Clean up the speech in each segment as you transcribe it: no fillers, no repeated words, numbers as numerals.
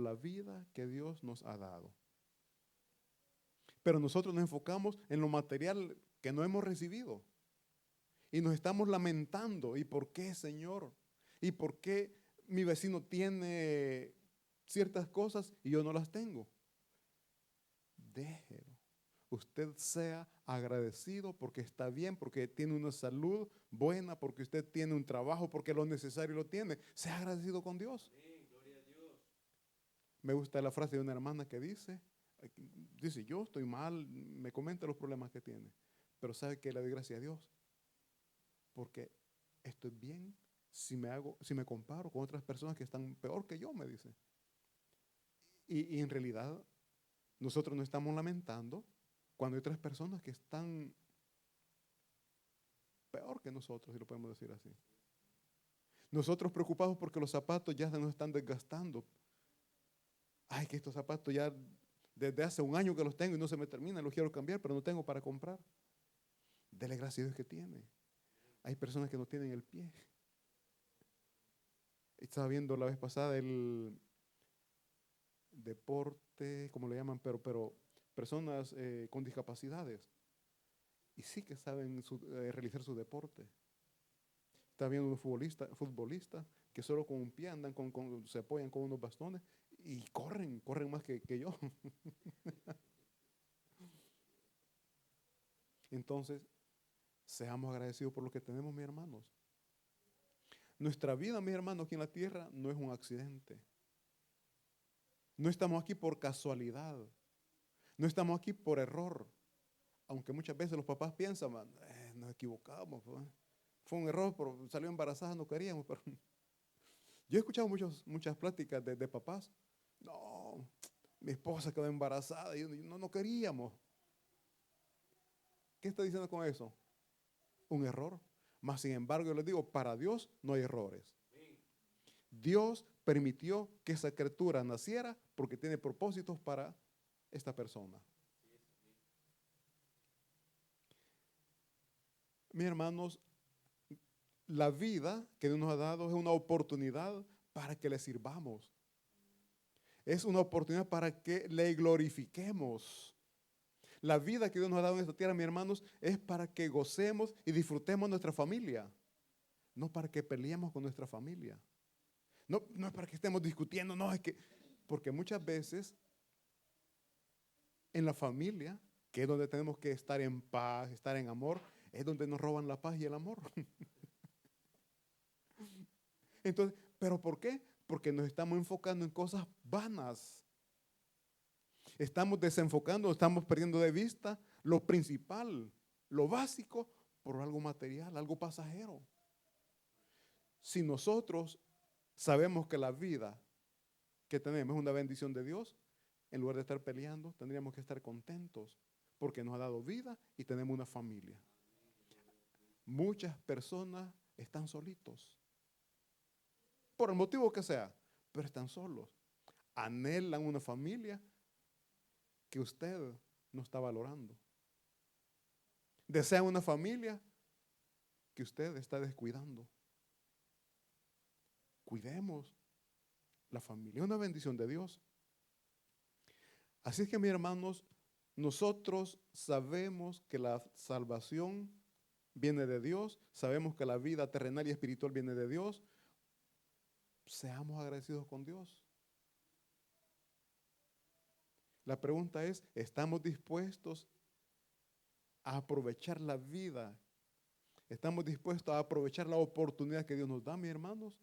la vida que Dios nos ha dado. Pero nosotros nos enfocamos en lo material que no hemos recibido. Y nos estamos lamentando. ¿Y por qué, Señor? ¿Y por qué mi vecino tiene ciertas cosas y yo no las tengo? Déjelo. Usted sea agradecido porque está bien, porque tiene una salud buena, porque usted tiene un trabajo, porque lo necesario lo tiene. Sea agradecido con Dios. Amén, gloria a Dios. Me gusta la frase de una hermana que dice, yo estoy mal, me comenta los problemas que tiene, pero sabe que le doy gracias a Dios, porque estoy bien si me comparo con otras personas que están peor que yo, me dice. Y en realidad nosotros nos estamos lamentando cuando hay otras personas que están peor que nosotros, si lo podemos decir así. Nosotros preocupados porque los zapatos ya se nos están desgastando. Ay, que estos zapatos ya desde hace un año que los tengo y no se me terminan, los quiero cambiar, pero no tengo para comprar. Dele gracias a Dios que tiene. Hay personas que no tienen el pie. Estaba viendo la vez pasada el deporte, como le llaman, pero personas con discapacidades. Y sí que saben realizar su deporte. Está viendo un futbolista que solo con un pie andan, se apoyan con unos bastones y corren más que yo. Entonces, seamos agradecidos por lo que tenemos, mis hermanos. Nuestra vida, mis hermanos, aquí en la tierra no es un accidente. No estamos aquí por casualidad. No estamos aquí por error. Aunque muchas veces los papás piensan, nos equivocamos. Pues. Fue un error, pero salió embarazada, no queríamos. Pero yo he escuchado muchas pláticas de papás. No, mi esposa quedó embarazada y no queríamos. ¿Qué está diciendo con eso? Un error. Mas, sin embargo, yo les digo, para Dios no hay errores. Dios permitió que esa criatura naciera porque tiene propósitos para esta persona. Mis hermanos, la vida que Dios nos ha dado es una oportunidad para que le sirvamos. Es una oportunidad para que le glorifiquemos. La vida que Dios nos ha dado en esta tierra, mis hermanos, es para que gocemos y disfrutemos nuestra familia. No para que peleemos con nuestra familia. No es para que estemos discutiendo, no, es que, porque muchas veces en la familia, que es donde tenemos que estar en paz, estar en amor, es donde nos roban la paz y el amor. Entonces, ¿pero por qué? Porque nos estamos enfocando en cosas vanas. Estamos desenfocando, estamos perdiendo de vista lo principal, lo básico, por algo material, algo pasajero. Si nosotros sabemos que la vida que tenemos es una bendición de Dios, en lugar de estar peleando, tendríamos que estar contentos porque nos ha dado vida y tenemos una familia. Muchas personas están solitos, por el motivo que sea, pero están solos. Anhelan una familia que usted no está valorando. Desean una familia que usted está descuidando. Cuidemos la familia, es una bendición de Dios. Así es que, mis hermanos, nosotros sabemos que la salvación viene de Dios, sabemos que la vida terrenal y espiritual viene de Dios. Seamos agradecidos con Dios. La pregunta es, ¿estamos dispuestos a aprovechar la vida? ¿Estamos dispuestos a aprovechar la oportunidad que Dios nos da, mis hermanos?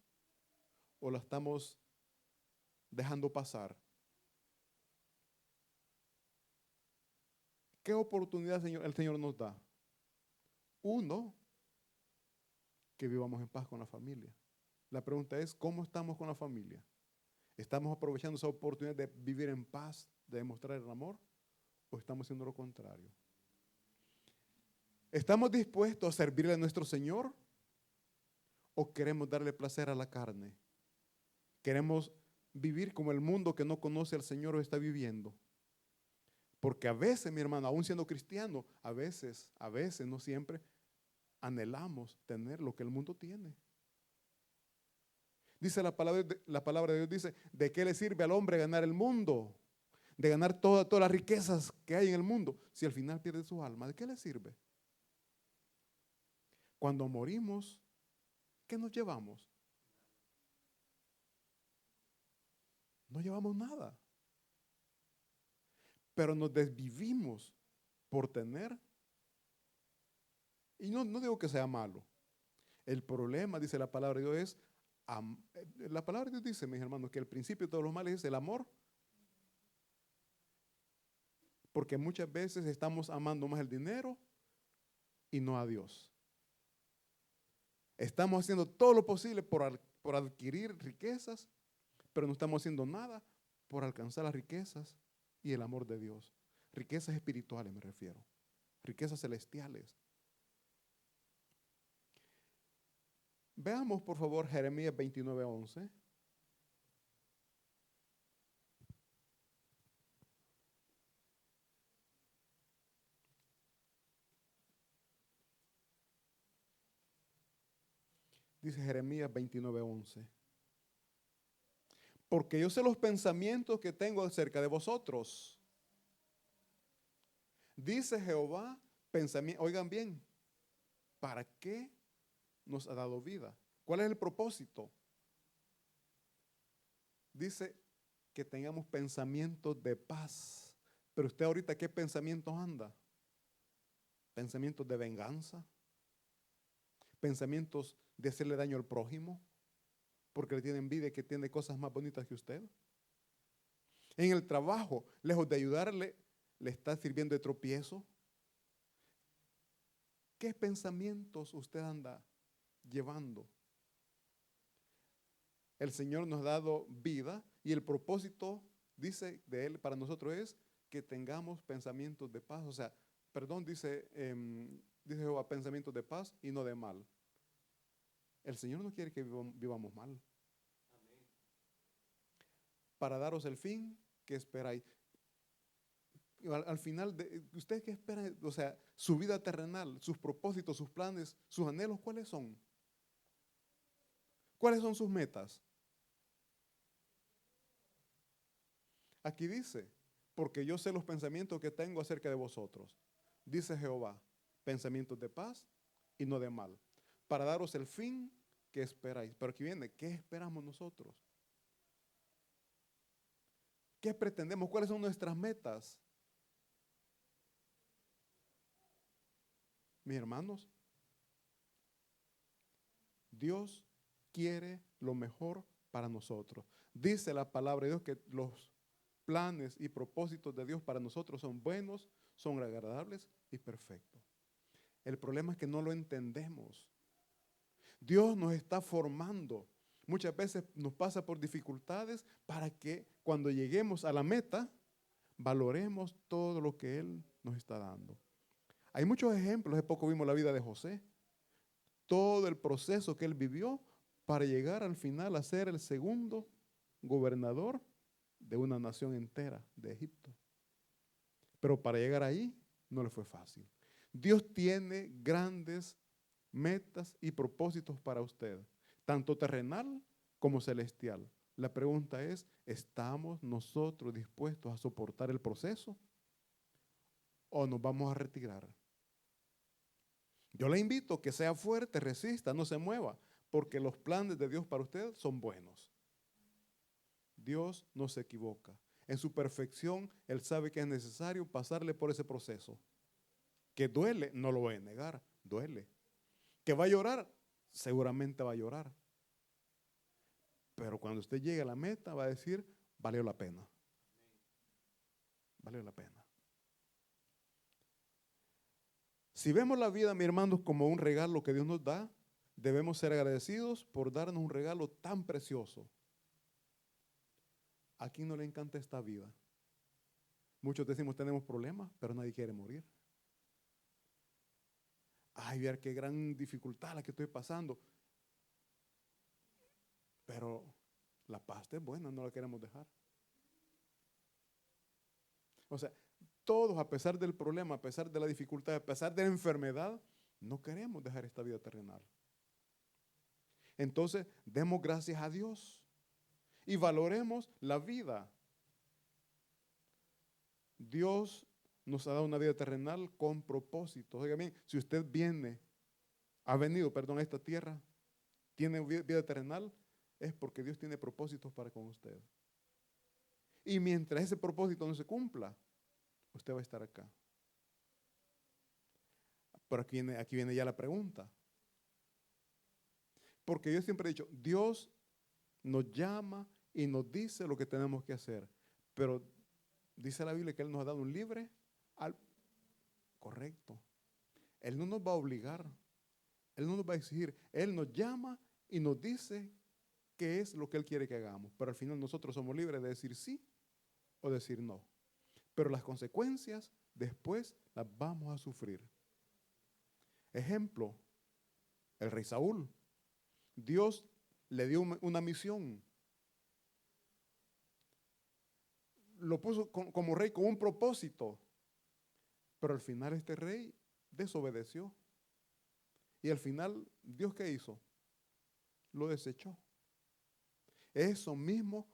¿O la estamos dejando pasar? ¿Qué oportunidad el Señor nos da? Uno, que vivamos en paz con la familia. La pregunta es, ¿cómo estamos con la familia? ¿Estamos aprovechando esa oportunidad de vivir en paz, de demostrar el amor? ¿O estamos haciendo lo contrario? ¿Estamos dispuestos a servirle a nuestro Señor? ¿O queremos darle placer a la carne? ¿Queremos vivir como el mundo que no conoce al Señor o está viviendo? Porque a veces, mi hermano, aún siendo cristiano, a veces, no siempre, anhelamos tener lo que el mundo tiene. Dice la palabra de Dios, dice, ¿de qué le sirve al hombre ganar el mundo? De ganar todas las riquezas que hay en el mundo, si al final pierde su alma, ¿de qué le sirve? Cuando morimos, ¿qué nos llevamos? No llevamos nada, pero nos desvivimos por tener, y no digo que sea malo. El problema, dice la palabra de Dios, es, la palabra de Dios dice, mis hermanos, que el principio de todos los males es el amor, porque muchas veces estamos amando más el dinero y no a Dios. Estamos haciendo todo lo posible por adquirir riquezas, pero no estamos haciendo nada por alcanzar las riquezas y el amor de Dios. Riquezas espirituales me refiero, riquezas celestiales. Veamos por favor Jeremías 29:11. Dice Jeremías 29:11. Porque yo sé los pensamientos que tengo acerca de vosotros. Dice Jehová, oigan bien, ¿para qué nos ha dado vida? ¿Cuál es el propósito? Dice que tengamos pensamientos de paz. Pero usted ahorita, ¿qué pensamientos anda? Pensamientos de venganza, pensamientos de hacerle daño al prójimo, porque le tiene envidia que tiene cosas más bonitas que usted. En el trabajo, lejos de ayudarle, le está sirviendo de tropiezo. ¿Qué pensamientos usted anda llevando? El Señor nos ha dado vida y el propósito, dice de Él, para nosotros es que tengamos pensamientos de paz. O sea, perdón, dice Jehová, pensamientos de paz y no de mal. El Señor no quiere que vivamos mal. Para daros el fin que esperáis. Al final, ¿usted qué espera? O sea, su vida terrenal, sus propósitos, sus planes, sus anhelos, ¿cuáles son? ¿Cuáles son sus metas? Aquí dice, porque yo sé los pensamientos que tengo acerca de vosotros. Dice Jehová, pensamientos de paz y no de mal, para daros el fin que esperáis. Pero aquí viene, ¿qué esperamos nosotros? ¿Qué pretendemos? ¿Cuáles son nuestras metas? Mis hermanos, Dios quiere lo mejor para nosotros. Dice la palabra de Dios que los planes y propósitos de Dios para nosotros son buenos, son agradables y perfectos. El problema es que no lo entendemos. Dios nos está formando. Muchas veces nos pasa por dificultades para que cuando lleguemos a la meta, valoremos todo lo que Él nos está dando. Hay muchos ejemplos. Hace poco vimos la vida de José. Todo el proceso que él vivió para llegar al final a ser el segundo gobernador de una nación entera de Egipto. Pero para llegar ahí no le fue fácil. Dios tiene grandes metas y propósitos para usted, tanto terrenal como celestial. La pregunta es, ¿estamos nosotros dispuestos a soportar el proceso o nos vamos a retirar? Yo le invito a que sea fuerte, resista, no se mueva, porque los planes de Dios para usted son buenos. Dios no se equivoca. En su perfección, Él sabe que es necesario pasarle por ese proceso. Que duele, no lo voy a negar, duele. Que va a llorar, seguramente va a llorar. Pero cuando usted llegue a la meta, va a decir, valió la pena. Valió la pena. Si vemos la vida, mis hermanos, como un regalo que Dios nos da, debemos ser agradecidos por darnos un regalo tan precioso. ¿A quién no le encanta esta vida? Muchos decimos tenemos problemas, pero nadie quiere morir. Ay, ver qué gran dificultad la que estoy pasando. Pero la paz es buena, no la queremos dejar. O sea, todos, a pesar del problema, a pesar de la dificultad, a pesar de la enfermedad, no queremos dejar esta vida terrenal. Entonces, demos gracias a Dios y valoremos la vida. Dios nos ha dado una vida terrenal con propósitos. Oiga bien, si usted ha venido, perdón, a esta tierra, tiene vida terrenal, es porque Dios tiene propósitos para con usted. Y mientras ese propósito no se cumpla, usted va a estar acá. Pero aquí viene ya la pregunta. Porque yo siempre he dicho, Dios nos llama y nos dice lo que tenemos que hacer. Pero dice la Biblia que Él nos ha dado un libre al correcto. Él no nos va a obligar. Él no nos va a exigir. Él nos llama y nos dice qué es lo que Él quiere que hagamos. Pero al final nosotros somos libres de decir sí o decir no. Pero las consecuencias después las vamos a sufrir. Ejemplo, el rey Saúl. Dios le dio una misión. Lo puso como rey con un propósito. Pero al final este rey desobedeció. Y al final, ¿Dios qué hizo? Lo desechó. Eso mismo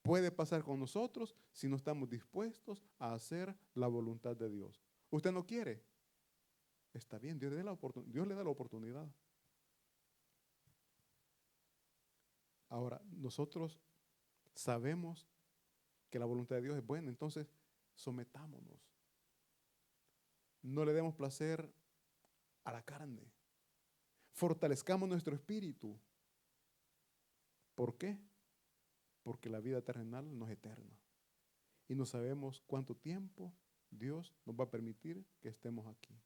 puede pasar con nosotros si no estamos dispuestos a hacer la voluntad de Dios. ¿Usted no quiere? Está bien, Dios le da la oportunidad. Ahora, nosotros sabemos que la voluntad de Dios es buena, entonces sometámonos. No le demos placer a la carne. Fortalezcamos nuestro espíritu. ¿Por qué? Porque la vida terrenal no es eterna. Y no sabemos cuánto tiempo Dios nos va a permitir que estemos aquí.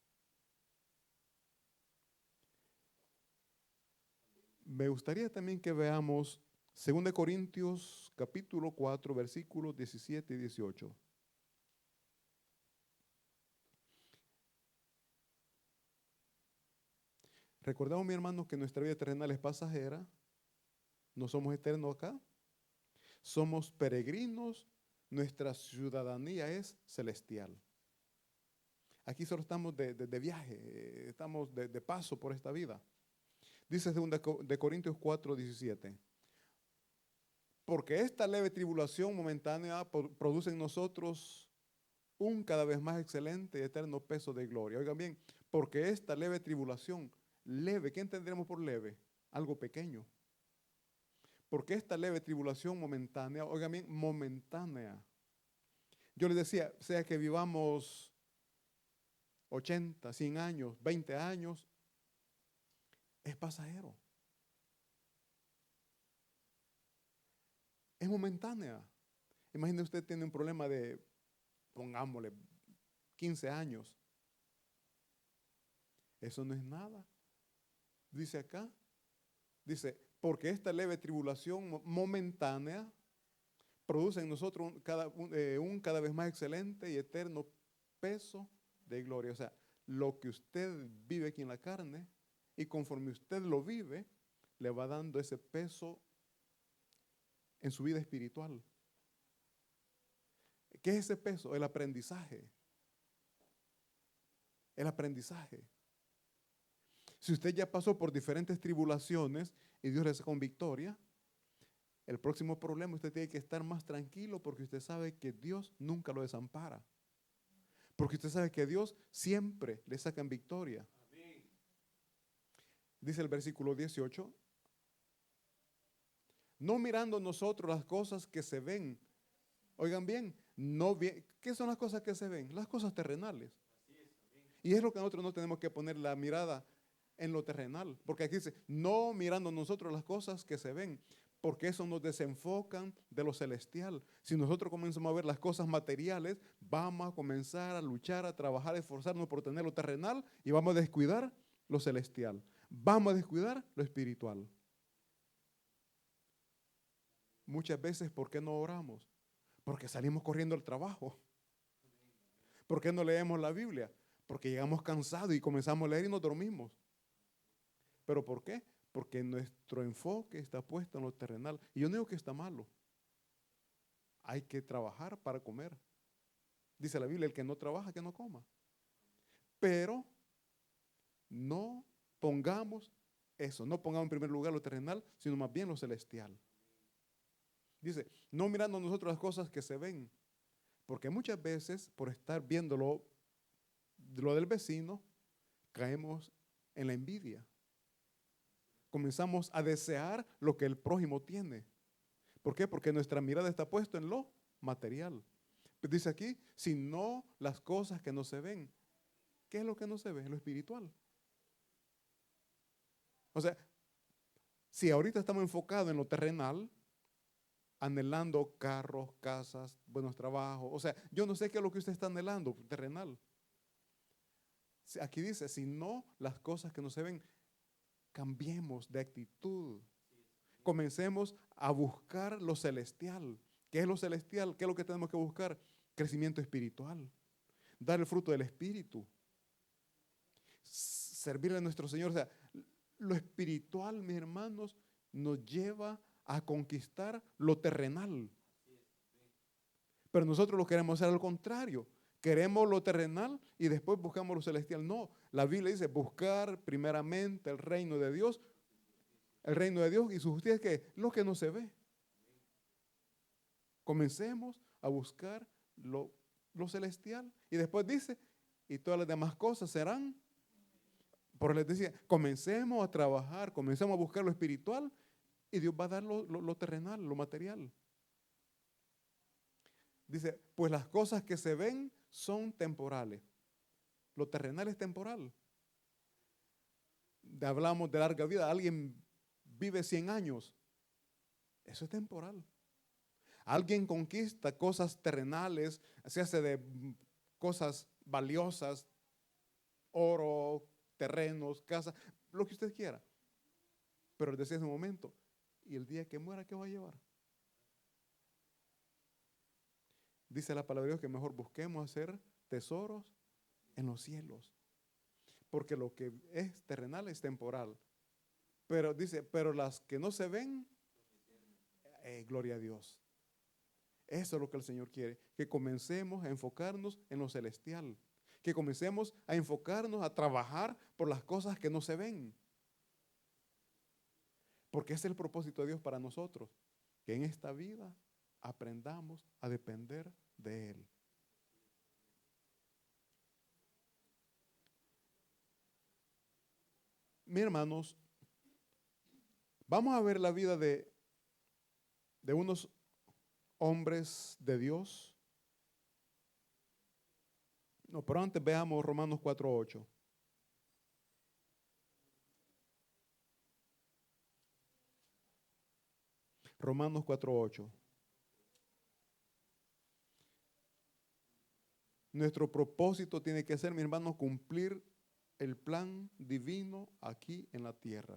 Me gustaría también que veamos 2 Corintios capítulo 4, versículos 17 y 18. Recordamos, mi hermano, que nuestra vida terrenal es pasajera. No somos eternos acá. Somos peregrinos. Nuestra ciudadanía es celestial. Aquí solo estamos de viaje, estamos de paso por esta vida. Dice 2 de Corintios 4, 17. Porque esta leve tribulación momentánea produce en nosotros un cada vez más excelente y eterno peso de gloria. Oigan bien, porque esta leve tribulación, leve, ¿qué entendremos por leve? Algo pequeño. Porque esta leve tribulación momentánea, oigan bien, momentánea. Yo les decía, sea que vivamos 80, 100 años, 20 años, es pasajero. Es momentánea. Imagínese usted tiene un problema de, pongámosle, 15 años. Eso no es nada. Dice acá, dice, porque esta leve tribulación momentánea produce en nosotros un cada vez más excelente y eterno peso de gloria. O sea, lo que usted vive aquí en la carne y conforme usted lo vive, le va dando ese peso en su vida espiritual. ¿Qué es ese peso? El aprendizaje. El aprendizaje. Si usted ya pasó por diferentes tribulaciones y Dios le sacó con victoria, el próximo problema usted tiene que estar más tranquilo porque usted sabe que Dios nunca lo desampara. Porque usted sabe que Dios siempre le saca en victoria. Dice el versículo 18, no mirando nosotros las cosas que se ven. Oigan bien, ¿qué son las cosas que se ven? Las cosas terrenales. Y es lo que nosotros no tenemos que poner la mirada en lo terrenal. Porque aquí dice, no mirando nosotros las cosas que se ven, porque eso nos desenfocan de lo celestial. Si nosotros comenzamos a ver las cosas materiales, vamos a comenzar a luchar, a trabajar, a esforzarnos por tener lo terrenal y vamos a descuidar lo celestial. Vamos a descuidar lo espiritual. Muchas veces, ¿por qué no oramos? Porque salimos corriendo al trabajo. ¿Por qué no leemos la Biblia? Porque llegamos cansados y comenzamos a leer y nos dormimos. ¿Pero por qué? Porque nuestro enfoque está puesto en lo terrenal. Y yo no digo que está malo. Hay que trabajar para comer. Dice la Biblia, el que no trabaja, que no coma. Pero no pongamos eso, no pongamos en primer lugar lo terrenal, sino más bien lo celestial. Dice, no mirando nosotros las cosas que se ven, porque muchas veces por estar viendo lo del vecino, caemos en la envidia. Comenzamos a desear lo que el prójimo tiene. ¿Por qué? Porque nuestra mirada está puesta en lo material. Pues dice aquí, sino las cosas que no se ven. ¿Qué es lo que no se ve? Lo espiritual. O sea, si ahorita estamos enfocados en lo terrenal, anhelando carros, casas, buenos trabajos, o sea, yo no sé qué es lo que usted está anhelando, terrenal. Aquí dice, sino las cosas que no se ven, cambiemos de actitud. Comencemos a buscar lo celestial. ¿Qué es lo celestial? ¿Qué es lo que tenemos que buscar? Crecimiento espiritual. Dar el fruto del Espíritu. Servirle a nuestro Señor. O sea, lo espiritual, mis hermanos, nos lleva a conquistar lo terrenal. Pero nosotros lo queremos hacer al contrario. Queremos lo terrenal y después buscamos lo celestial. No, la Biblia dice buscar primeramente el reino de Dios. El reino de Dios y su justicia, que es lo que no se ve. Comencemos a buscar lo celestial. Y después dice, y todas las demás cosas serán. Por les decía, comencemos a trabajar, comencemos a buscar lo espiritual y Dios va a dar lo terrenal, lo material. Dice, pues las cosas que se ven son temporales. Lo terrenal es temporal. Hablamos de larga vida. Alguien vive 100 años. Eso es temporal. Alguien conquista cosas terrenales, se hace de cosas valiosas, oro, terrenos, casas, lo que usted quiera. Pero desde ese momento, y el día que muera, ¿qué va a llevar? Dice la palabra de Dios que mejor busquemos hacer tesoros en los cielos. Porque lo que es terrenal es temporal. Pero dice, pero las que no se ven, gloria a Dios. Eso es lo que el Señor quiere, que comencemos a enfocarnos en lo celestial, que comencemos a enfocarnos a trabajar por las cosas que no se ven. Porque ese es el propósito de Dios para nosotros, que en esta vida aprendamos a depender de Él. Mis hermanos, vamos a ver la vida de unos hombres de Dios. No, pero antes veamos Romanos 4:8. Romanos 4:8. Nuestro propósito tiene que ser, mi hermano, cumplir el plan divino aquí en la tierra.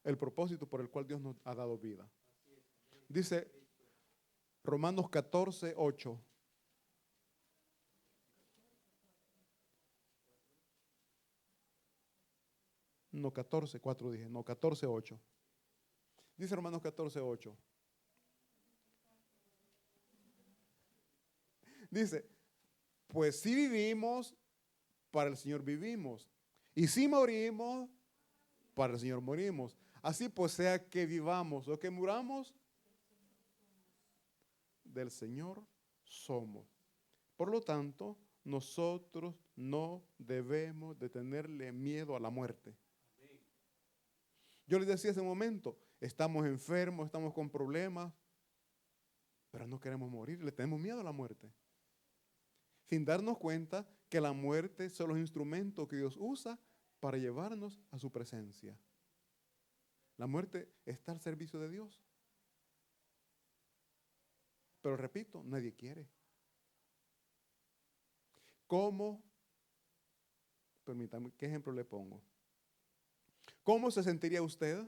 El propósito por el cual Dios nos ha dado vida. Dice Romanos 14:8. No, 14:4 dije. No, 14:8. Dice Romanos 14:8. Dice, pues si vivimos, para el Señor vivimos. Y si morimos, para el Señor morimos. Así pues, sea que vivamos o que muramos, del Señor somos. Por lo tanto, nosotros no debemos de tenerle miedo a la muerte. Yo les decía hace un momento, estamos enfermos, estamos con problemas, pero no queremos morir, le tenemos miedo a la muerte. Sin darnos cuenta que la muerte son los instrumentos que Dios usa para llevarnos a su presencia. La muerte está al servicio de Dios. Pero repito, nadie quiere. ¿Cómo? Permítame, ¿qué ejemplo le pongo? ¿Cómo se sentiría usted?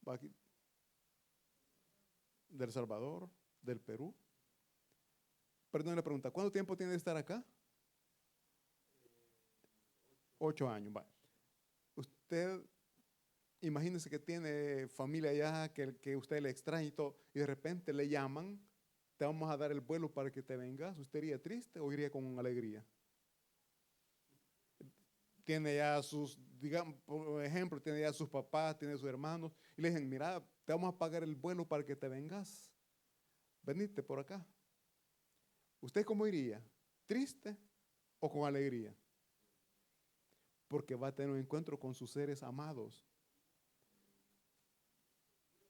Aquí, del Salvador, del Perú. Perdón la pregunta, ¿cuánto tiempo tiene de estar acá? 8 años. Va. Usted, imagínese que tiene familia allá, que usted le extraña y todo, y de repente le llaman, te vamos a dar el vuelo para que te vengas. ¿Usted iría triste o iría con alegría? tiene ya sus, digamos, por ejemplo, tiene ya sus papás, tiene sus hermanos, y le dicen, mira, te vamos a pagar el vuelo para que te vengas. Venite por acá. ¿Usted cómo iría? ¿Triste o con alegría? Porque va a tener un encuentro con sus seres amados.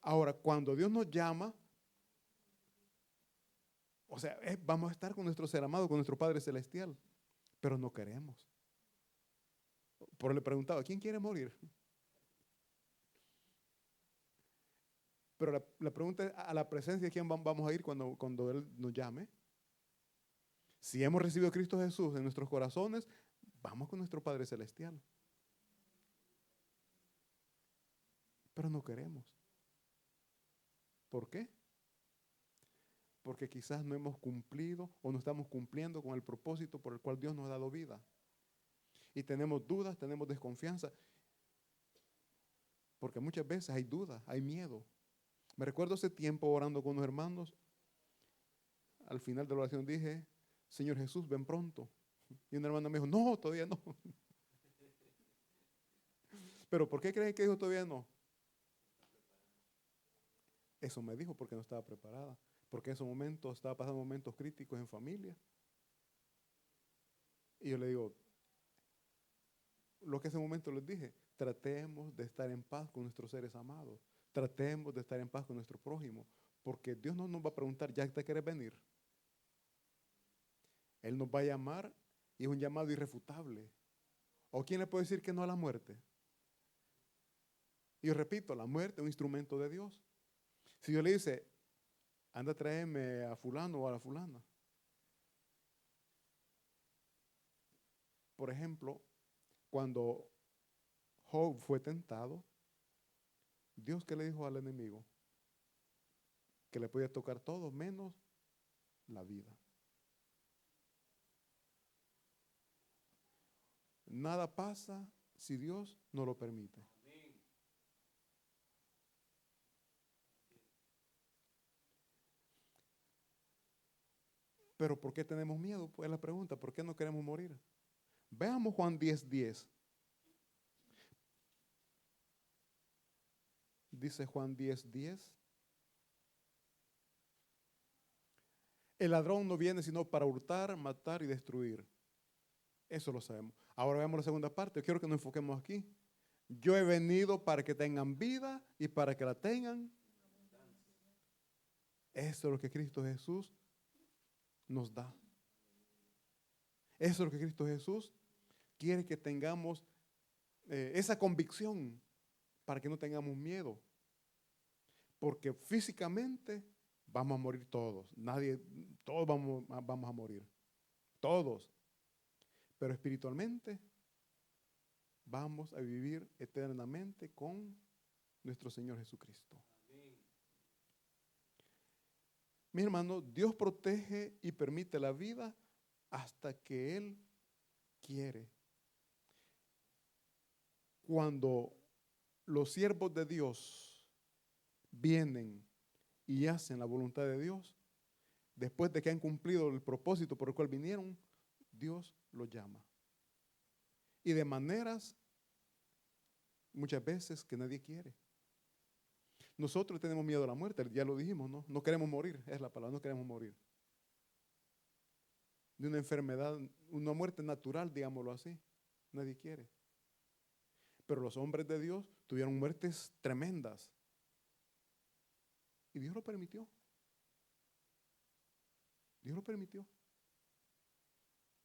Ahora, cuando Dios nos llama, o sea, vamos a estar con nuestro ser amado, con nuestro Padre Celestial, pero no queremos. Por eso le preguntaba, ¿quién quiere morir? Pero la pregunta es, ¿a la presencia de quién vamos a ir cuando Él nos llame? Si hemos recibido a Cristo Jesús en nuestros corazones, vamos con nuestro Padre Celestial. Pero no queremos. ¿Por qué? Porque quizás no hemos cumplido o no estamos cumpliendo con el propósito por el cual Dios nos ha dado vida. Y tenemos dudas, tenemos desconfianza. Porque muchas veces hay dudas, hay miedo. Me recuerdo ese tiempo orando con unos hermanos. Al final de la oración dije, Señor Jesús, ven pronto. Y una hermana me dijo, no, todavía no. ¿Pero por qué creen que dijo todavía no? Eso me dijo porque no estaba preparada. Porque en esos momentos estaba pasando momentos críticos en familia. Y yo le digo, lo que en ese momento les dije, tratemos de estar en paz con nuestros seres amados. Tratemos de estar en paz con nuestro prójimo. Porque Dios no nos va a preguntar, ¿ya te quieres venir? Él nos va a llamar y es un llamado irrefutable. ¿O quién le puede decir que no a la muerte? Y yo repito, la muerte es un instrumento de Dios. Si Dios le dice, anda a traerme a fulano o a la fulana. Por ejemplo, cuando Job fue tentado, Dios, ¿qué le dijo al enemigo? Que le podía tocar todo menos la vida. Nada pasa si Dios no lo permite. Pero ¿por qué tenemos miedo? Pues es la pregunta, ¿por qué no queremos morir? Veamos Juan 10:10. Dice Juan 10:10. El ladrón no viene sino para hurtar, matar y destruir. Eso lo sabemos. Ahora veamos la segunda parte. Quiero que nos enfoquemos aquí. Yo he venido para que tengan vida y para que la tengan. Eso es lo que Cristo Jesús nos da. Eso es lo que Cristo Jesús quiere que tengamos esa convicción para que no tengamos miedo. Porque físicamente vamos a morir todos. Todos vamos a morir. Todos. Pero espiritualmente vamos a vivir eternamente con nuestro Señor Jesucristo. Mi hermano, Dios protege y permite la vida hasta que Él quiere. Cuando los siervos de Dios vienen y hacen la voluntad de Dios, después de que han cumplido el propósito por el cual vinieron, Dios los llama. Y de maneras muchas veces que nadie quiere. Nosotros tenemos miedo a la muerte, ya lo dijimos, ¿no? No queremos morir, es la palabra, no queremos morir. De una enfermedad, una muerte natural, digámoslo así, nadie quiere. Pero los hombres de Dios tuvieron muertes tremendas. Y Dios lo permitió. Dios lo permitió.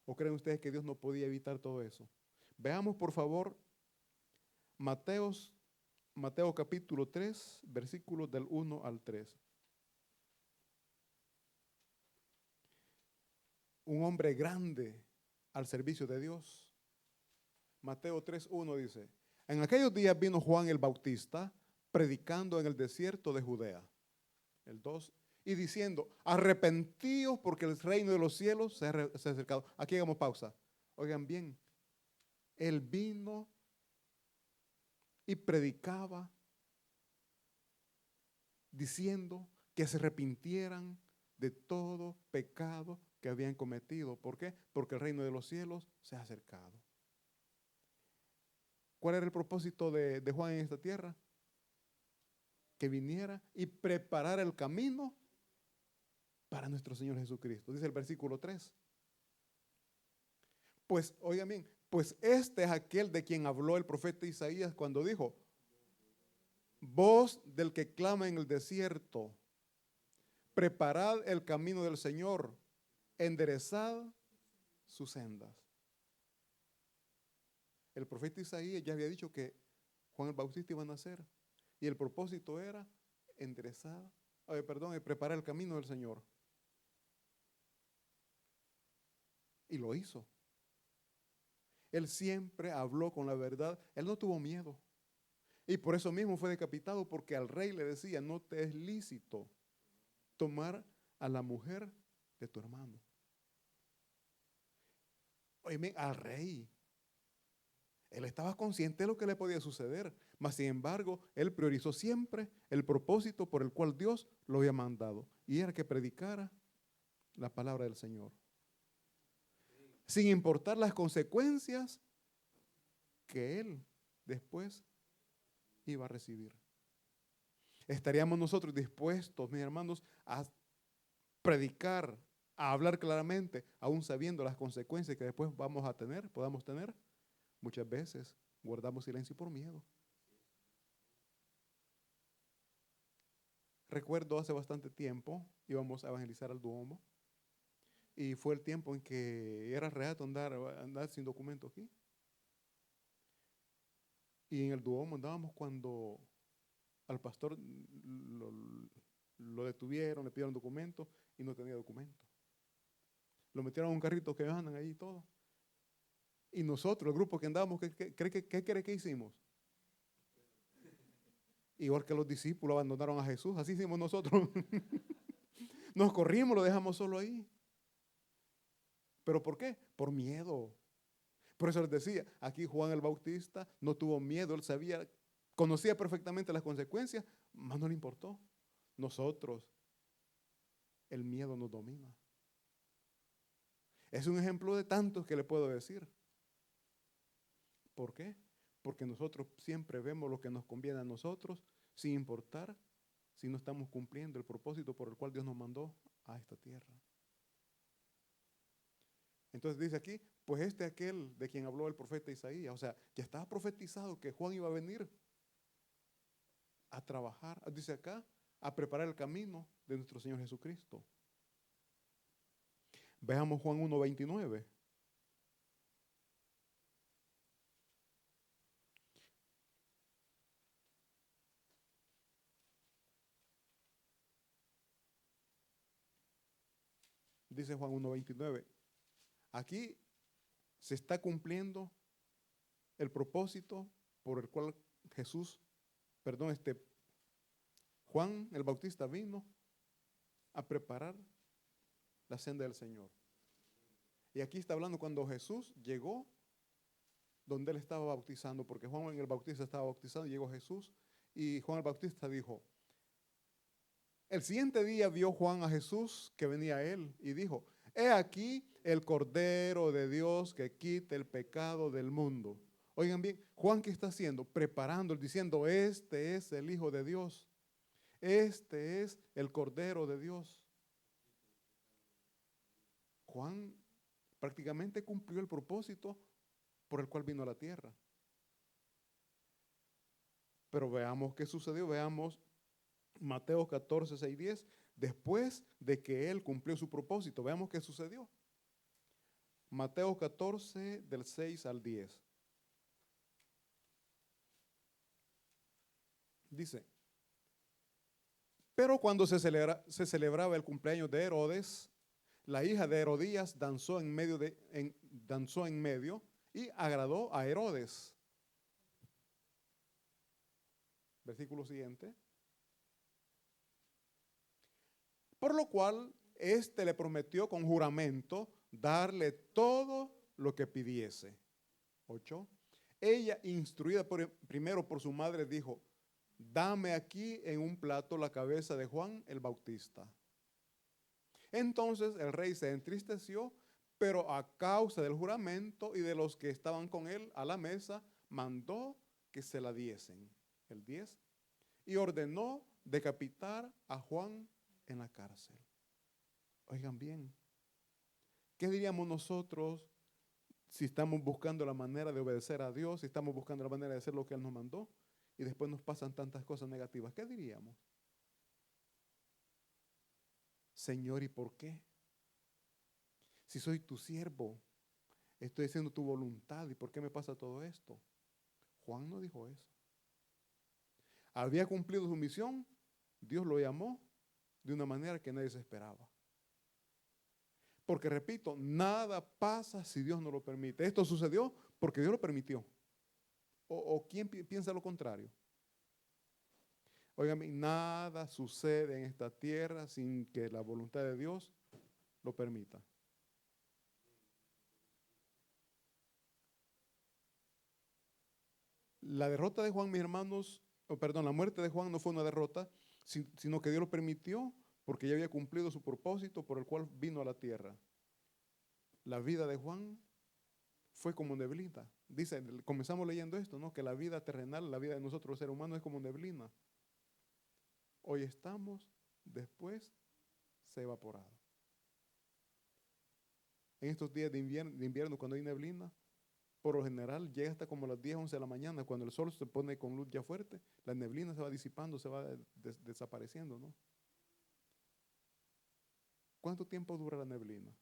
¿O creen ustedes que Dios no podía evitar todo eso? Veamos, por favor, Mateo capítulo 3, versículos del 1 al 3. Un hombre grande al servicio de Dios. Mateo 3:1 dice, en aquellos días vino Juan el Bautista predicando en el desierto de Judea. El 2, y diciendo, arrepentíos porque el reino de los cielos se ha acercado. Aquí hagamos pausa. Oigan bien, él vino y predicaba diciendo que se arrepintieran de todo pecado que habían cometido. ¿Por qué? Porque el reino de los cielos se ha acercado. ¿Cuál era el propósito de Juan en esta tierra? Que viniera y preparara el camino para nuestro Señor Jesucristo. Dice el versículo 3. Pues, oigan bien, pues este es aquel de quien habló el profeta Isaías cuando dijo: voz del que clama en el desierto, preparad el camino del Señor, enderezad sus sendas. El profeta Isaías ya había dicho que Juan el Bautista iba a nacer y el propósito era preparar el camino del Señor. Y lo hizo. Él siempre habló con la verdad. Él no tuvo miedo. Y por eso mismo fue decapitado, porque al rey le decía: no te es lícito tomar a la mujer de tu hermano. Oye, al rey. Él estaba consciente de lo que le podía suceder, mas sin embargo, él priorizó siempre el propósito por el cual Dios lo había mandado, y era que predicara la palabra del Señor, sin importar las consecuencias que él después iba a recibir. ¿Estaríamos nosotros dispuestos, mis hermanos, a predicar, a hablar claramente, aún sabiendo las consecuencias que después podamos tener? Muchas veces guardamos silencio por miedo. Recuerdo hace bastante tiempo íbamos a evangelizar al Duomo y fue el tiempo en que era reato andar sin documento aquí. Y en el Duomo andábamos cuando al pastor lo detuvieron, le pidieron documento y no tenía documento. Lo metieron a un carrito que andan ahí y todo. Y nosotros, el grupo que andábamos, ¿qué cree que hicimos? Igual que los discípulos abandonaron a Jesús, así hicimos nosotros. Nos corrimos, lo dejamos solo ahí. ¿Pero por qué? Por miedo. Por eso les decía, aquí Juan el Bautista no tuvo miedo, él conocía perfectamente las consecuencias, mas no le importó. Nosotros, el miedo nos domina. Es un ejemplo de tantos que le puedo decir. ¿Por qué? Porque nosotros siempre vemos lo que nos conviene a nosotros, sin importar si no estamos cumpliendo el propósito por el cual Dios nos mandó a esta tierra. Entonces dice aquí, pues aquel de quien habló el profeta Isaías, o sea, ya estaba profetizado que Juan iba a venir a trabajar, dice acá, a preparar el camino de nuestro Señor Jesucristo. Veamos Juan 1:29. Dice Juan 1:29. Aquí se está cumpliendo el propósito por el cual Juan el Bautista vino a preparar la senda del Señor. Y aquí está hablando cuando Jesús llegó donde él estaba bautizando, porque Juan el Bautista estaba bautizando, llegó Jesús y Juan el Bautista dijo: el siguiente día vio Juan a Jesús que venía a él y dijo: he aquí el Cordero de Dios que quita el pecado del mundo. Oigan bien, Juan, ¿qué está haciendo? Preparando, diciendo: este es el Hijo de Dios. Este es el Cordero de Dios. Juan prácticamente cumplió el propósito por el cual vino a la tierra. Pero veamos qué sucedió. Veamos Mateo 14, 6, 10. Después de que él cumplió su propósito, veamos qué sucedió. Mateo 14, del 6 al 10. Dice: pero cuando se celebraba el cumpleaños de Herodes, la hija de Herodías danzó en medio y agradó a Herodes. Versículo siguiente. Por lo cual, éste le prometió con juramento darle todo lo que pidiese. 8. Ella, instruida primero por su madre, dijo: dame aquí en un plato la cabeza de Juan el Bautista. Entonces el rey se entristeció, pero a causa del juramento y de los que estaban con él a la mesa, mandó que se la diesen, el 10, y ordenó decapitar a Juan en la cárcel. Oigan bien, ¿qué diríamos nosotros si estamos buscando la manera de obedecer a Dios, si estamos buscando la manera de hacer lo que Él nos mandó y después nos pasan tantas cosas negativas? ¿Qué diríamos? Señor, ¿y por qué? Si soy tu siervo, estoy haciendo tu voluntad, ¿y por qué me pasa todo esto? Juan no dijo eso. Había cumplido su misión, Dios lo llamó de una manera que nadie se esperaba. Porque repito, nada pasa si Dios no lo permite. Esto sucedió porque Dios lo permitió. ¿O quién piensa lo contrario? Óigame, nada sucede en esta tierra sin que la voluntad de Dios lo permita. La derrota de Juan, mis hermanos, la muerte de Juan no fue una derrota, sino que Dios lo permitió porque ya había cumplido su propósito por el cual vino a la tierra. La vida de Juan fue como neblina. Dice, comenzamos leyendo esto, ¿no? Que la vida terrenal, la vida de nosotros los seres humanos es como neblina. Hoy estamos, después se ha evaporado. En estos días de invierno, cuando hay neblina, por lo general llega hasta como las 10, 11 de la mañana, cuando el sol se pone con luz ya fuerte, la neblina se va disipando, se va desapareciendo, ¿no? ¿Cuánto tiempo dura la neblina?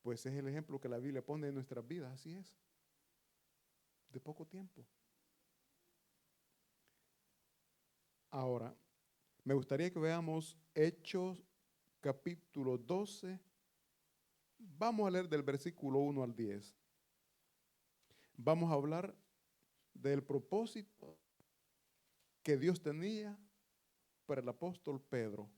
Pues es el ejemplo que la Biblia pone en nuestras vidas, así es, de poco tiempo. Ahora, me gustaría que veamos Hechos capítulo 12. Vamos a leer del versículo 1 al 10. Vamos a hablar del propósito que Dios tenía para el apóstol Pedro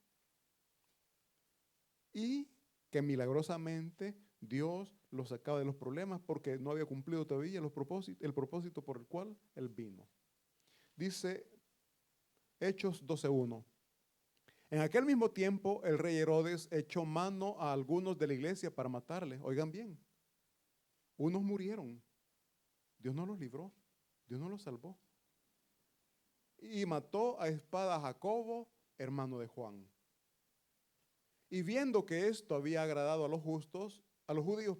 y que milagrosamente Dios lo sacaba de los problemas porque no había cumplido todavía el propósito por el cual él vino. Dice Hechos 12:1. En aquel mismo tiempo el rey Herodes echó mano a algunos de la iglesia para matarles. Oigan bien, unos murieron, Dios no los libró, Dios no los salvó. Y mató a espada a Jacobo, hermano de Juan. Y viendo que esto había agradado a los judíos,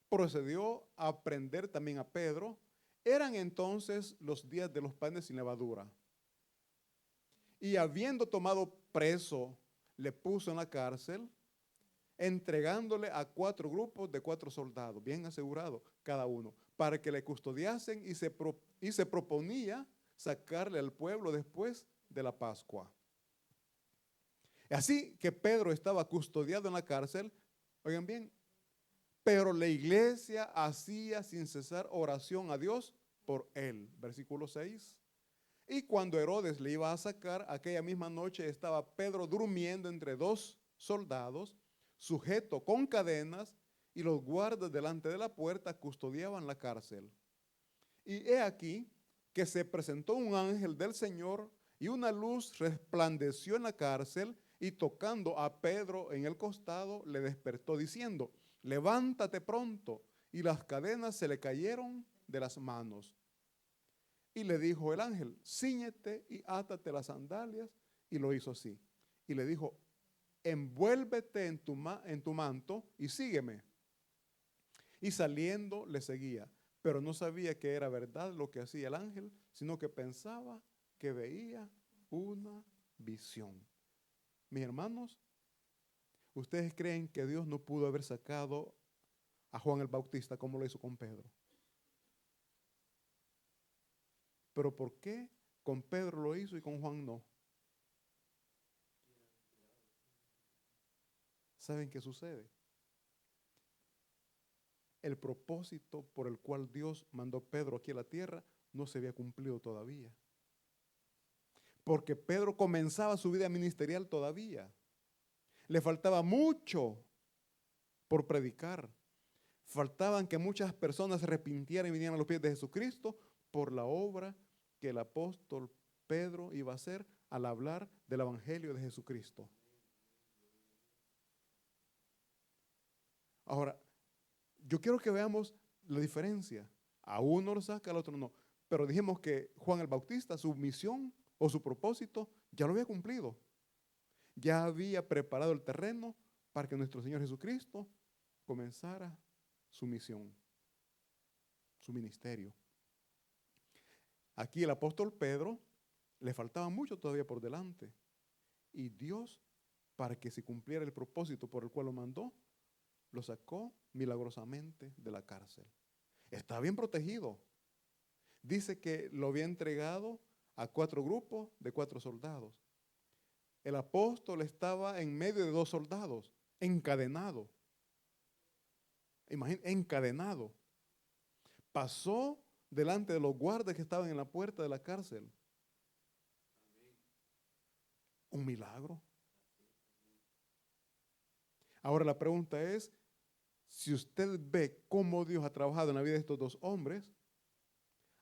procedió a prender también a Pedro. Eran entonces los días de los panes sin levadura. Y habiendo tomado preso, le puso en la cárcel, entregándole a 4 grupos de 4 soldados, bien asegurados cada uno, para que le custodiasen y se proponía sacarle al pueblo después de la Pascua. Así que Pedro estaba custodiado en la cárcel, oigan bien, pero la iglesia hacía sin cesar oración a Dios por él. Versículo 6. Y cuando Herodes le iba a sacar, aquella misma noche estaba Pedro durmiendo entre 2 soldados, sujeto con cadenas, y los guardas delante de la puerta custodiaban la cárcel. Y he aquí que se presentó un ángel del Señor y una luz resplandeció en la cárcel, y tocando a Pedro en el costado le despertó diciendo: levántate pronto. Y las cadenas se le cayeron de las manos. Y le dijo el ángel: cíñete y átate las sandalias. Y lo hizo así. Y le dijo: envuélvete en tu manto y sígueme. Y saliendo le seguía, pero no sabía que era verdad lo que hacía el ángel, sino que pensaba que veía una visión. Mis hermanos, ¿ustedes creen que Dios no pudo haber sacado a Juan el Bautista como lo hizo con Pedro? Pero ¿por qué con Pedro lo hizo y con Juan no? ¿Saben qué sucede? El propósito por el cual Dios mandó a Pedro aquí a la tierra no se había cumplido todavía. Porque Pedro comenzaba su vida ministerial todavía. Le faltaba mucho por predicar. Faltaban que muchas personas se arrepintieran y vinieran a los pies de Jesucristo por la obra que el apóstol Pedro iba a hacer al hablar del evangelio de Jesucristo. Ahora, yo quiero que veamos la diferencia. A uno lo saca, al otro no. Pero dijimos que Juan el Bautista, su misión o su propósito, ya lo había cumplido. Ya había preparado el terreno para que nuestro Señor Jesucristo comenzara su misión, su ministerio. Aquí el apóstol Pedro le faltaba mucho todavía por delante. Y Dios, para que se cumpliera el propósito por el cual lo mandó, lo sacó milagrosamente de la cárcel. Está bien protegido. Dice que lo había entregado a 4 grupos de 4 soldados. El apóstol estaba en medio de 2 soldados, encadenado. Imagínate, encadenado. Pasó delante de los guardas que estaban en la puerta de la cárcel. Un milagro. Ahora la pregunta es, si usted ve cómo Dios ha trabajado en la vida de estos 2 hombres,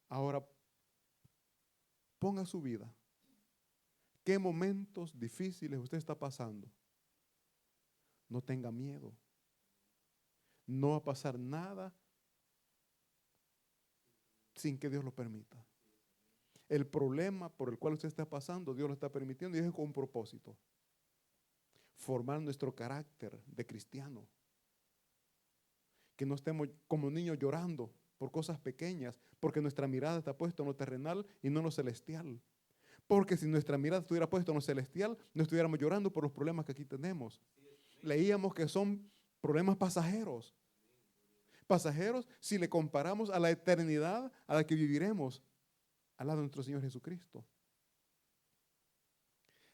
ahora ponga su vida. ¿Qué momentos difíciles usted está pasando? No tenga miedo. No va a pasar nada sin que Dios lo permita. El problema por el cual usted está pasando, Dios lo está permitiendo y es con un propósito. Formar nuestro carácter de cristiano. Que no estemos como niños llorando por cosas pequeñas, porque nuestra mirada está puesta en lo terrenal y no en lo celestial. Porque si nuestra mirada estuviera puesta en lo celestial, no estuviéramos llorando por los problemas que aquí tenemos. Leíamos que son problemas pasajeros. Pasajeros si le comparamos a la eternidad a la que viviremos al lado de nuestro Señor Jesucristo.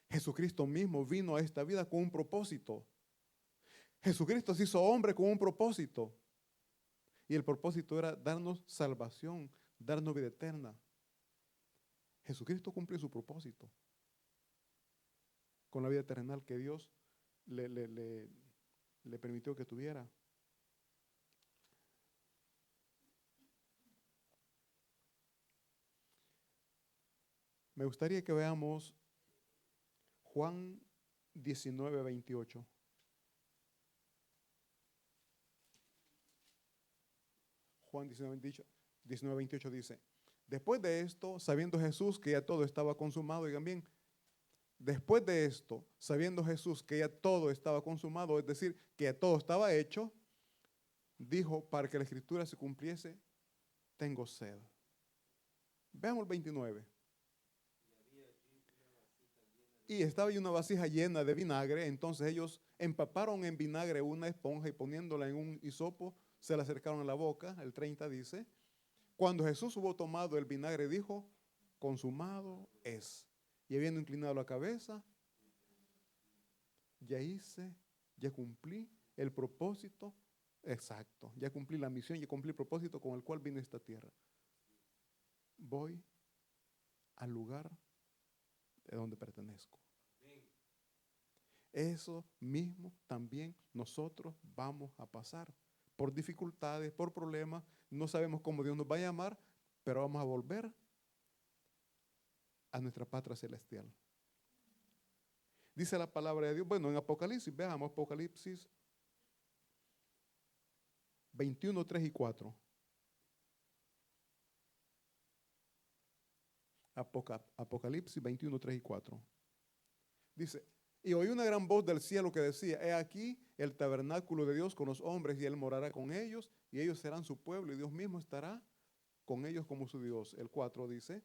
Jesucristo mismo vino a esta vida con un propósito. Jesucristo se hizo hombre con un propósito. Y el propósito era darnos salvación, darnos vida eterna. Jesucristo cumplió su propósito con la vida terrenal que Dios le permitió que tuviera. Me gustaría que veamos Juan 19:28. Juan 19:28 dice, después de esto, sabiendo Jesús que ya todo estaba consumado, oigan bien, después de esto, sabiendo Jesús que ya todo estaba consumado, es decir, que ya todo estaba hecho, dijo, para que la escritura se cumpliese, tengo sed. Veamos el 29. Y estaba ahí una vasija llena de vinagre, entonces ellos empaparon en vinagre una esponja y poniéndola en un hisopo, se la acercaron a la boca. El 30 dice, cuando Jesús hubo tomado el vinagre, dijo, consumado es. Y habiendo inclinado la cabeza, ya hice, ya cumplí el propósito exacto, ya cumplí la misión, ya cumplí el propósito con el cual vine a esta tierra. Voy al lugar de donde pertenezco. Eso mismo también nosotros vamos a pasar por dificultades, por problemas. No sabemos cómo Dios nos va a llamar, pero vamos a volver a nuestra patria celestial. Dice la palabra de Dios, bueno, en Apocalipsis, veamos Apocalipsis 21, 3 y 4. Apocalipsis 21, 3 y 4. Dice, y oí una gran voz del cielo que decía, he aquí el tabernáculo de Dios con los hombres y Él morará con ellos y ellos serán su pueblo y Dios mismo estará con ellos como su Dios. El 4 dice,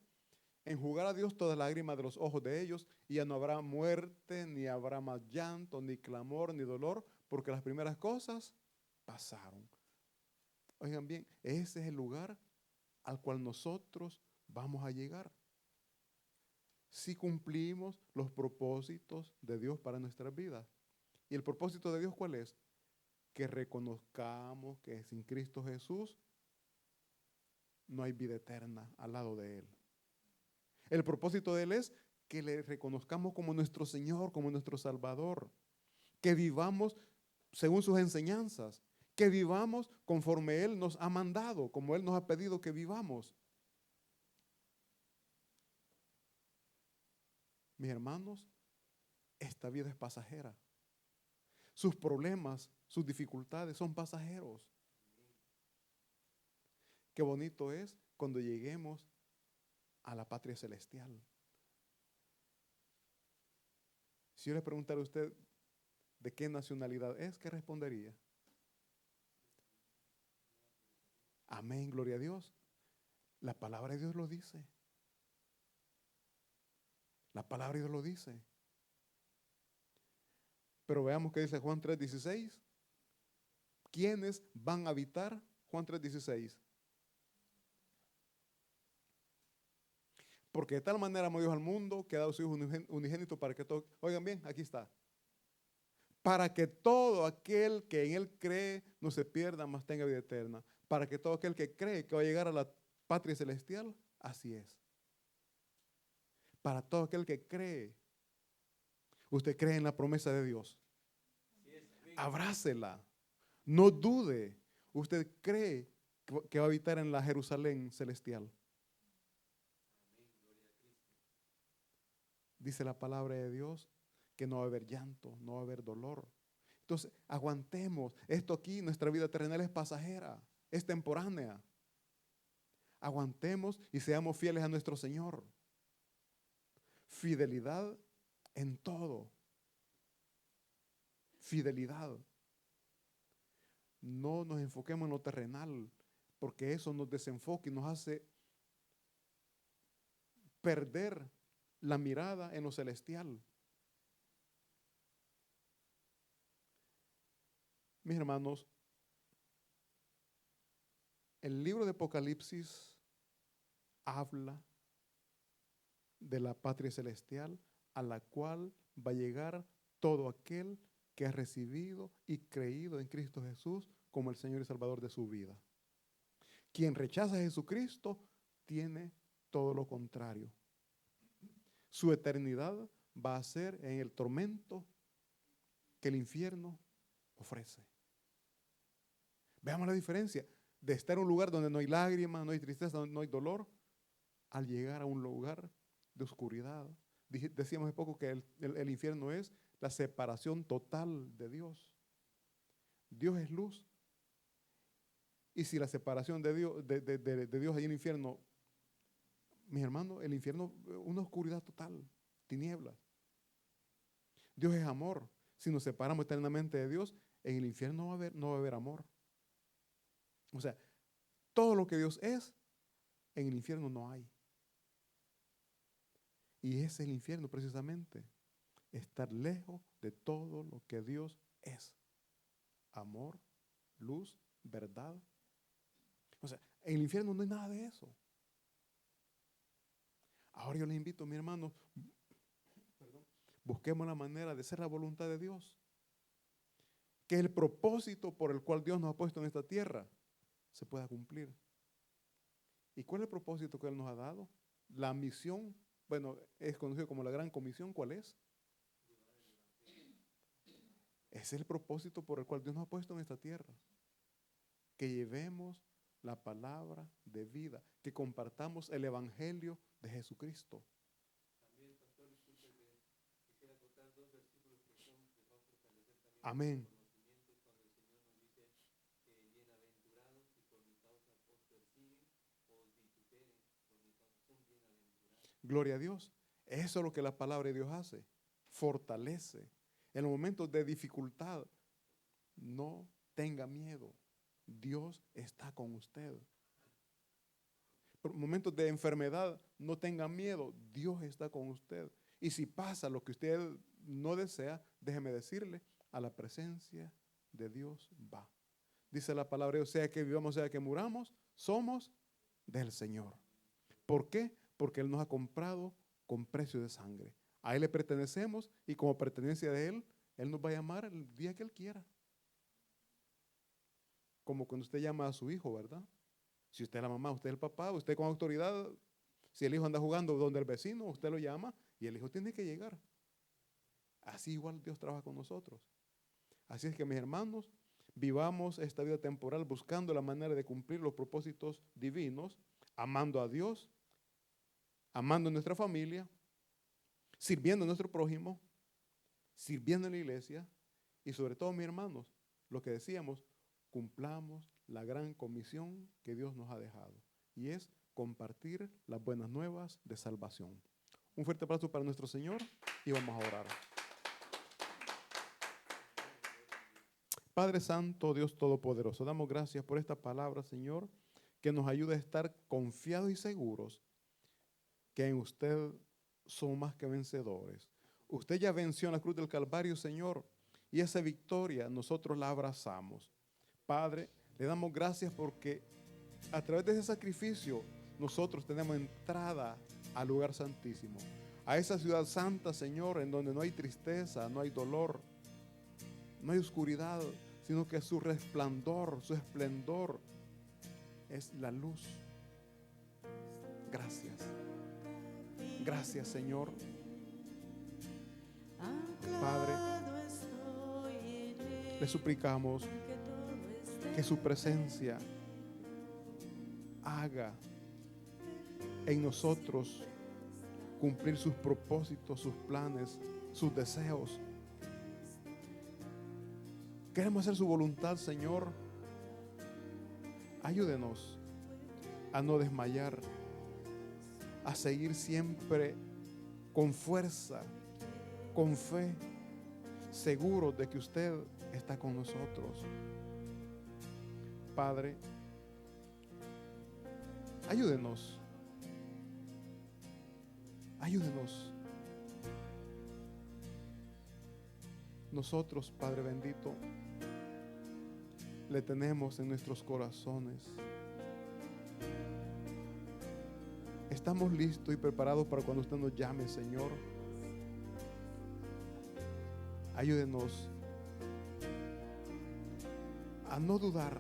enjugará Dios toda lágrima de los ojos de ellos y ya no habrá muerte, ni habrá más llanto, ni clamor, ni dolor, porque las primeras cosas pasaron. Oigan bien, ese es el lugar al cual nosotros vamos a llegar. Si cumplimos los propósitos de Dios para nuestras vidas. ¿Y el propósito de Dios cuál es? Que reconozcamos que sin Cristo Jesús no hay vida eterna al lado de Él. El propósito de Él es que le reconozcamos como nuestro Señor, como nuestro Salvador. Que vivamos según sus enseñanzas. Que vivamos conforme Él nos ha mandado, como Él nos ha pedido que vivamos. Mis hermanos, esta vida es pasajera. Sus problemas, sus dificultades son pasajeros. Qué bonito es cuando lleguemos a la patria celestial. Si yo le preguntara a usted de qué nacionalidad es, ¿qué respondería? Amén, gloria a Dios. La palabra de Dios lo dice. La palabra de Dios lo dice. Pero veamos qué dice Juan 3:16. ¿Quiénes van a habitar? Juan 3:16. Porque de tal manera amó Dios al mundo que ha dado su Hijo unigénito para que todo, oigan bien, aquí está. Para que todo aquel que en Él cree no se pierda, mas tenga vida eterna. Para que todo aquel que cree que va a llegar a la patria celestial, así es. Para todo aquel que cree. Usted cree en la promesa de Dios. Abrácela. No dude. Usted cree que va a habitar en la Jerusalén celestial. Dice la palabra de Dios que no va a haber llanto, no va a haber dolor. Entonces, aguantemos. Esto aquí, nuestra vida terrenal es pasajera, es temporánea. Aguantemos y seamos fieles a nuestro Señor. Fidelidad en todo. Fidelidad. No nos enfoquemos en lo terrenal, porque eso nos desenfoca y nos hace perder la mirada en lo celestial. Mis hermanos, el libro de Apocalipsis habla de la patria celestial a la cual va a llegar todo aquel que ha recibido y creído en Cristo Jesús como el Señor y Salvador de su vida. Quien rechaza a Jesucristo tiene todo lo contrario. Su eternidad va a ser en el tormento que el infierno ofrece. Veamos la diferencia de estar en un lugar donde no hay lágrimas, no hay tristeza, no hay dolor, al llegar a un lugar de oscuridad. Decíamos hace poco que el infierno es la separación total de Dios. Dios es luz. Y si la separación de Dios, de Dios hay en el infierno, mis hermanos, el infierno es una oscuridad total, tinieblas. Dios es amor. Si nos separamos eternamente de Dios, en el infierno no va a haber amor. O sea, todo lo que Dios es, en el infierno no hay. Y ese es el infierno precisamente. Estar lejos de todo lo que Dios es. Amor, luz, verdad. O sea, en el infierno no hay nada de eso. Ahora yo les invito, mi hermano, busquemos la manera de hacer la voluntad de Dios. Que el propósito por el cual Dios nos ha puesto en esta tierra se pueda cumplir. ¿Y cuál es el propósito que Él nos ha dado? La misión, bueno, es conocido como la gran comisión, ¿cuál es? Ese es el propósito por el cual Dios nos ha puesto en esta tierra. Que llevemos la palabra de vida, que compartamos el evangelio de Jesucristo. Amén. Gloria a Dios. Eso es lo que la palabra de Dios hace. Fortalece. En los momentos de dificultad, no tenga miedo. Dios está con usted. En momentos de enfermedad, no tenga miedo. Dios está con usted. Y si pasa lo que usted no desea, déjeme decirle, a la presencia de Dios va. Dice la palabra, o sea que vivamos, sea que muramos, somos del Señor. ¿Por qué? Porque Él nos ha comprado con precio de sangre. A Él le pertenecemos y como pertenencia de Él, Él nos va a llamar el día que Él quiera. Como cuando usted llama a su hijo, ¿verdad? Si usted es la mamá, usted es el papá, usted con autoridad, si el hijo anda jugando donde el vecino, usted lo llama y el hijo tiene que llegar. Así igual Dios trabaja con nosotros. Así es que, mis hermanos, vivamos esta vida temporal buscando la manera de cumplir los propósitos divinos, amando a Dios, amando a nuestra familia, sirviendo a nuestro prójimo, sirviendo en la iglesia y sobre todo, mis hermanos, lo que decíamos, cumplamos la gran comisión que Dios nos ha dejado, y es compartir las buenas nuevas de salvación. Un fuerte aplauso para nuestro Señor y vamos a orar. Padre Santo, Dios Todopoderoso, damos gracias por esta palabra, Señor, que nos ayuda a estar confiados y seguros que en usted somos más que vencedores. Usted ya venció en la cruz del Calvario, Señor, y esa victoria nosotros la abrazamos. Padre, le damos gracias porque a través de ese sacrificio nosotros tenemos entrada al lugar santísimo, a esa ciudad santa, Señor, en donde no hay tristeza, no hay dolor, no hay oscuridad, sino que su resplandor, su esplendor es la luz. Gracias. Gracias, Señor. Padre, le suplicamos que su presencia haga en nosotros cumplir sus propósitos, sus planes, sus deseos. Queremos hacer su voluntad, Señor. Ayúdenos a no desmayar, a seguir siempre con fuerza, con fe, seguros de que usted está con nosotros. Padre, ayúdenos. Ayúdenos. Nosotros, Padre bendito, le tenemos en nuestros corazones. Estamos listos y preparados para cuando usted nos llame, Señor. Ayúdenos a no dudar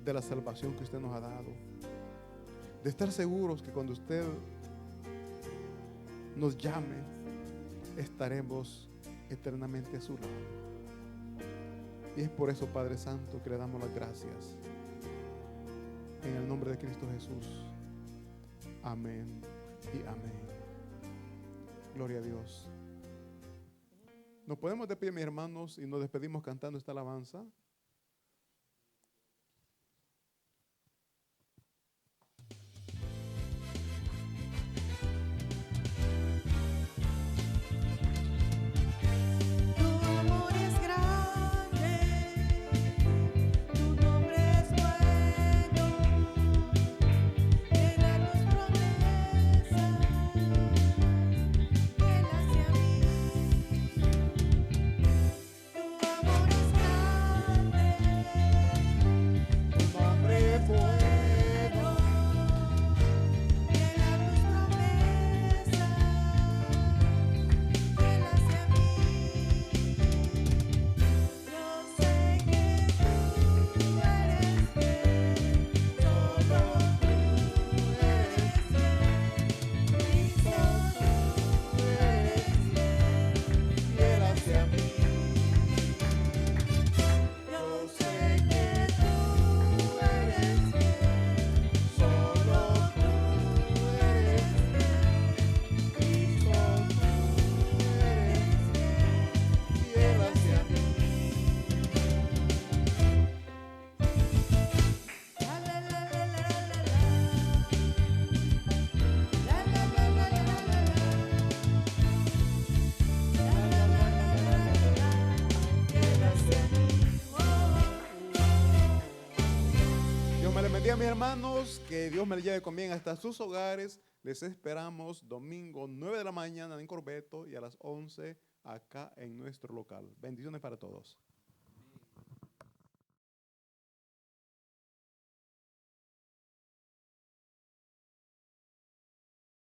de la salvación que usted nos ha dado, de estar seguros que cuando usted nos llame, estaremos eternamente a su lado. Y es por eso, Padre Santo, que le damos las gracias. En el nombre de Cristo Jesús. Amén y amén. Gloria a Dios. Nos podemos despedir, mis hermanos, y nos despedimos cantando esta alabanza. Mis hermanos, que Dios me lleve con bien hasta sus hogares. Les esperamos domingo 9 de la mañana en Corbeto y a las 11 acá en nuestro local. Bendiciones para todos.